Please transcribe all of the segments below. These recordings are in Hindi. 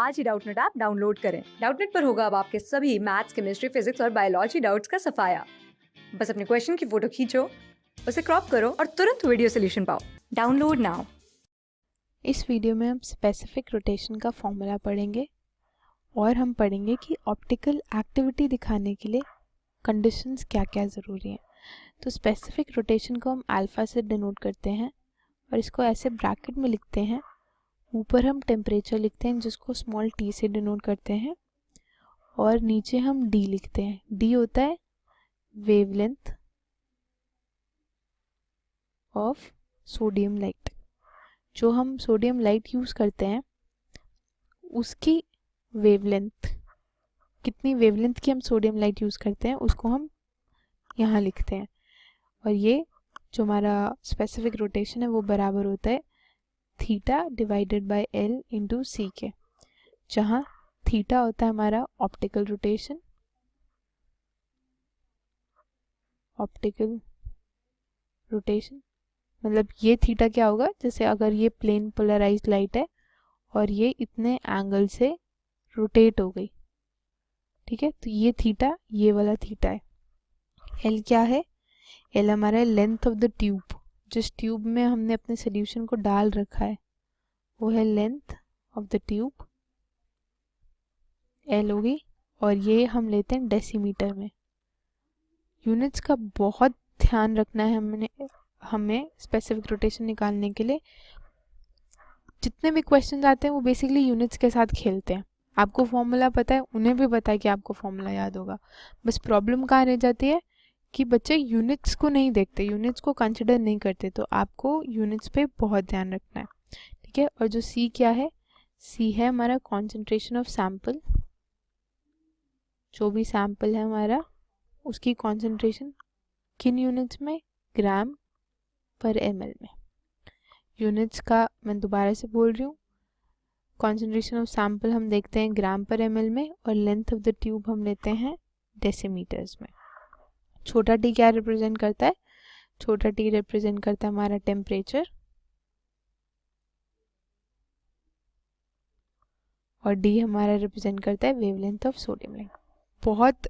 आज ही डाउटनेट ऐप डाउनलोड करें। डाउटनेट पर होगा अब आपके सभी मैथ्स, केमिस्ट्री, फिजिक्स और बायोलॉजी डाउट्स का सफाया। बस अपने क्वेश्चन की फोटो खींचो, उसे क्रॉप करो और तुरंत वीडियो सोल्यूशन पाओ। Download now. इस वीडियो में हम स्पेसिफिक रोटेशन का फॉर्मूला पढ़ेंगे और हम पढ़ेंगे कि ऑप्टिकल एक्टिविटी दिखाने के लिए कंडीशंस क्या क्या ज़रूरी हैं। तो स्पेसिफिक रोटेशन को हम अल्फ़ा से डिनोट करते हैं और इसको ऐसे ब्रैकेट में लिखते हैं। ऊपर हम टेम्परेचर लिखते हैं जिसको स्मॉल टी से डिनोट करते हैं और नीचे हम डी लिखते हैं। डी होता है वेवलेंथ ऑफ सोडियम लाइट। जो हम सोडियम लाइट यूज़ करते हैं उसकी वेवलेंथ, कितनी वेवलेंथ की हम सोडियम लाइट यूज़ करते हैं उसको हम यहाँ लिखते हैं। और ये जो हमारा स्पेसिफिक रोटेशन है वो बराबर होता है theta divided by L into C के, जहाँ थीटा होता है हमारा ऑप्टिकल रोटेशन। ऑप्टिकल रोटेशन मतलब ये थीटा क्या होगा, जैसे अगर ये प्लेन पोलराइज्ड लाइट है और ये इतने एंगल से रोटेट हो गई, ठीक है, तो ये थीटा, ये वाला थीटा है। एल क्या है? एल हमारा लेंथ ऑफ द ट्यूब। जिस ट्यूब में हमने अपने सोल्यूशन को डाल रखा है वो है length of the tube, L होगी। और ये हम लेते हैं डेसीमीटर में। यूनिट्स का बहुत ध्यान रखना है हमें स्पेसिफिक रोटेशन निकालने के लिए। जितने भी क्वेश्चन आते हैं वो बेसिकली यूनिट्स के साथ खेलते हैं। आपको फॉर्मूला पता है, उन्हें भी पता है कि आपको फॉर्मूला याद होगा। बस प्रॉब्लम कहाँ रह जाती है कि बच्चे यूनिट्स को नहीं देखते, यूनिट्स को कंसिडर नहीं करते। तो आपको यूनिट्स पे बहुत ध्यान रखना है, ठीक है। और जो सी क्या है? सी है हमारा कॉन्सेंट्रेशन ऑफ सैंपल। जो भी सैंपल है हमारा उसकी कॉन्सेंट्रेशन किन यूनिट्स में? ग्राम पर ml में। यूनिट्स का मैं दोबारा से बोल रही हूँ, कॉन्सेंट्रेशन ऑफ सैंपल हम देखते हैं ग्राम पर ml में और लेंथ ऑफ द ट्यूब हम लेते हैं डेसीमीटर्स में। छोटा टी क्या रिप्रेजेंट करता है? छोटा टी रिप्रेजेंट करता है हमारा टेम्परेचर और डी हमारा रिप्रेजेंट करता है वेवलेंथ ऑफ सोडियम लाइट। बहुत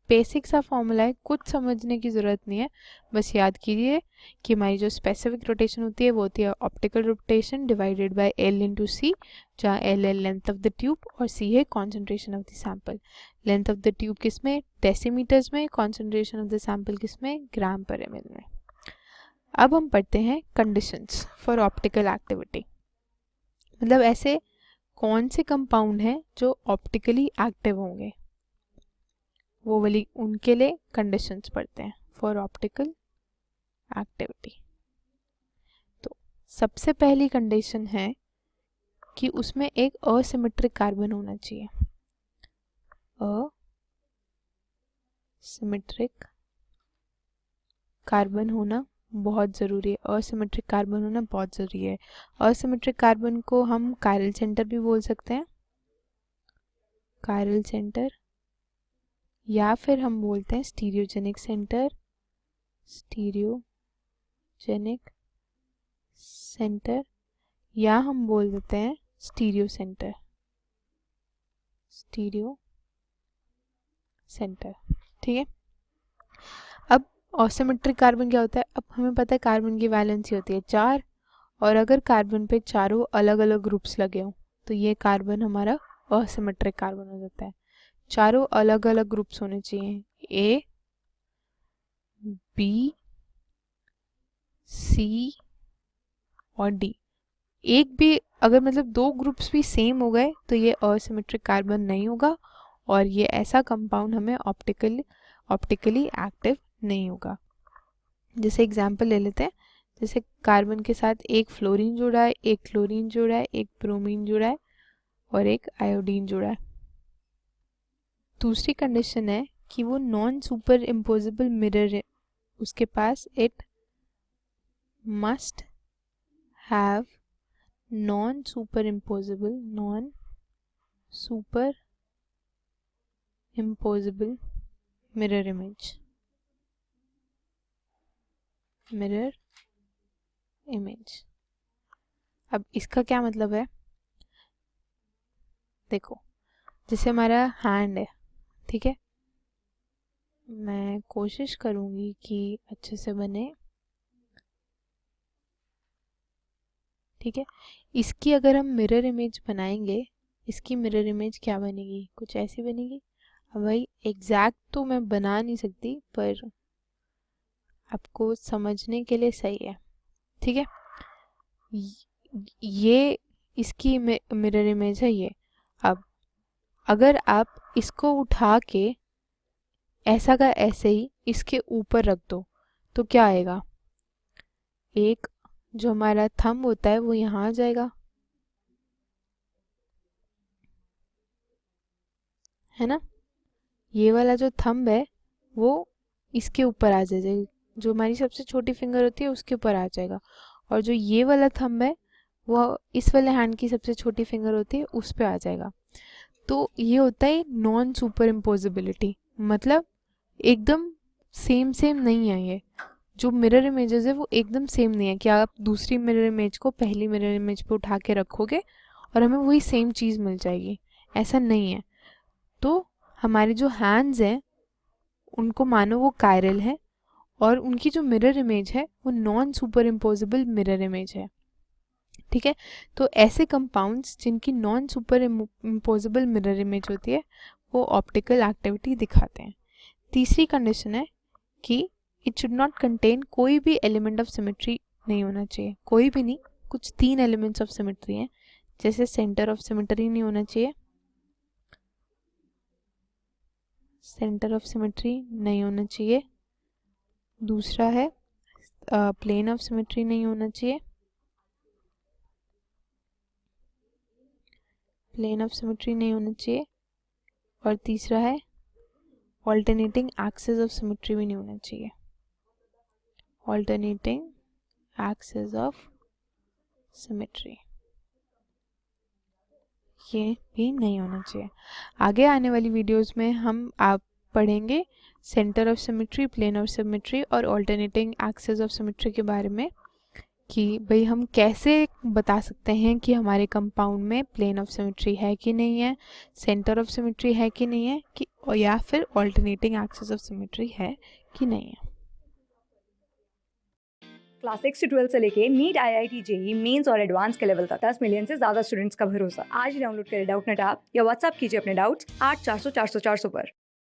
बेसिक सा फॉर्मूला है, कुछ समझने की ज़रूरत नहीं है। बस याद कीजिए कि हमारी जो स्पेसिफिक रोटेशन होती है वो होती है optical rotation divided by L into C, जहाँ एल है लेंथ ऑफ द ट्यूब और सी है concentration of the sample. Length of the tube किस में? डेसीमीटर्स में। कॉन्सेंट्रेशन ऑफ द सैंपल किस में? ग्राम पर ml में। अब हम पढ़ते हैं कंडीशंस फॉर ऑप्टिकल एक्टिविटी। मतलब ऐसे कौन से कंपाउंड हैं जो ऑप्टिकली एक्टिव होंगे, वो वाली उनके लिए कंडीशंस पढ़ते हैं फॉर ऑप्टिकल एक्टिविटी। तो सबसे पहली कंडीशन है कि उसमें एक असिमेट्रिक कार्बन होना चाहिए। असिमेट्रिक कार्बन होना बहुत ज़रूरी है। असिमेट्रिक कार्बन होना बहुत ज़रूरी है। असिमेट्रिक कार्बन को हम कायरल सेंटर भी बोल सकते हैं, कायरल सेंटर, या फिर हम बोलते हैं स्टीरियोजेनिक सेंटर, स्टीरियोजेनिक सेंटर, या हम बोल देते हैं स्टीरियो सेंटर, स्टीरियो सेंटर, ठीक है। अब ऑसिमेट्रिक कार्बन क्या होता है? अब हमें पता है कार्बन की वैलेंसी होती है 4, और अगर कार्बन पे चारों अलग अलग ग्रुप्स लगे हों तो ये कार्बन हमारा असिमेट्रिक कार्बन हो जाता है। चारों अलग अलग ग्रुप्स होने चाहिए, ए, बी, सी और डी। एक भी अगर मतलब दो ग्रुप्स भी सेम हो गए तो ये असिमेट्रिक कार्बन नहीं होगा और ये ऐसा कंपाउंड हमें ऑप्टिकली एक्टिव नहीं होगा। जैसे एग्जांपल ले लेते हैं, जैसे कार्बन के साथ एक फ्लोरीन जुड़ा है, एक क्लोरीन जुड़ा है, एक ब्रोमीन जुड़ा है और एक आयोडीन जुड़ा है। दूसरी कंडीशन है कि वो नॉन सुपर इम्पोजेबल मिरर है, उसके पास it must have non superimposable mirror image. अब इसका क्या मतलब है? देखो, जैसे हमारा हैंड है, ठीक है, मैं कोशिश करूँगी कि अच्छे से बने, ठीक है। इसकी अगर हम मिरर इमेज बनाएंगे, इसकी मिरर इमेज क्या बनेगी, कुछ ऐसी बनेगी। अब भाई एग्जैक्ट तो मैं बना नहीं सकती, पर आपको समझने के लिए सही है, ठीक है। ये इसकी मिरर इमेज है ये। अब अगर आप इसको उठा के ऐसा का ऐसे ही इसके ऊपर रख दो तो क्या आएगा, एक जो हमारा थंब होता है वो यहाँ आ जाएगा, है ना। ये वाला जो थंब है वो इसके ऊपर आ जाएगा, जो हमारी सबसे छोटी फिंगर होती है उसके ऊपर आ जाएगा, और जो ये वाला थंब है वो इस वाले हैंड की सबसे छोटी फिंगर होती है उस पे आ जाएगा। तो ये होता है नॉन सुपर इम्पोजिबिलिटी, मतलब एकदम सेम सेम नहीं है। ये जो मिरर इमेजेस है वो एकदम सेम नहीं है कि आप दूसरी मिरर इमेज को पहली मिरर इमेज पे उठा के रखोगे और हमें वही सेम चीज़ मिल जाएगी, ऐसा नहीं है। तो हमारे जो हैंड्स हैं उनको मानो वो कायरल है, और उनकी जो मिरर इमेज है वो non super imposable mirror image है, ठीक है। तो ऐसे कंपाउंड्स जिनकी non super imposable mirror image होती है वो ऑप्टिकल एक्टिविटी दिखाते हैं। तीसरी कंडीशन है कि इट शुड नॉट कंटेन, कोई भी एलिमेंट ऑफ सिमेट्री नहीं होना चाहिए, कोई भी नहीं, कुछ 3 एलिमेंट्स ऑफ सिमेट्री हैं, जैसे सेंटर ऑफ सिमेट्री नहीं होना चाहिए, सेंटर ऑफ सिमेट्री नहीं होना चाहिए, दूसरा है प्लेन ऑफ सिमेट्री नहीं होना चाहिए, प्लेन ऑफ सिमेट्री नहीं होना चाहिए, और तीसरा है ऑल्टरनेटिंग एक्सिस ऑफ सिमेट्री भी नहीं होना चाहिए, ऑल्टरनेटिंग एक्सिस ऑफ सिमेट्री ये भी नहीं होना चाहिए। आगे आने वाली वीडियोस में हम आप पढ़ेंगे centre of symmetry, plane of symmetry और ऑल्टरनेटिंग एक्सिस ऑफ सिमेट्री के बारे में, कि भाई हम कैसे बता सकते हैं कि हमारे कंपाउंड में प्लेन ऑफ सिमेट्री है कि नहीं है, सेंटर ऑफ सिमेट्री है कि नहीं है, कि या फिर ऑल्टरनेटिंग एक्सिस ऑफ सिमेट्री है कि नहीं है। क्लास 6 से 12 से लेके नीट, IIT, जेई मेंस और एडवांस के लेवल तक 10 मिलियन से ज्यादा स्टूडेंट्स का भरोसा। आज ही डाउनलोड करें डाउटनेट ऐप या व्हाट्सएप कीजिए अपने डाउट्स 8400 400 400 पर।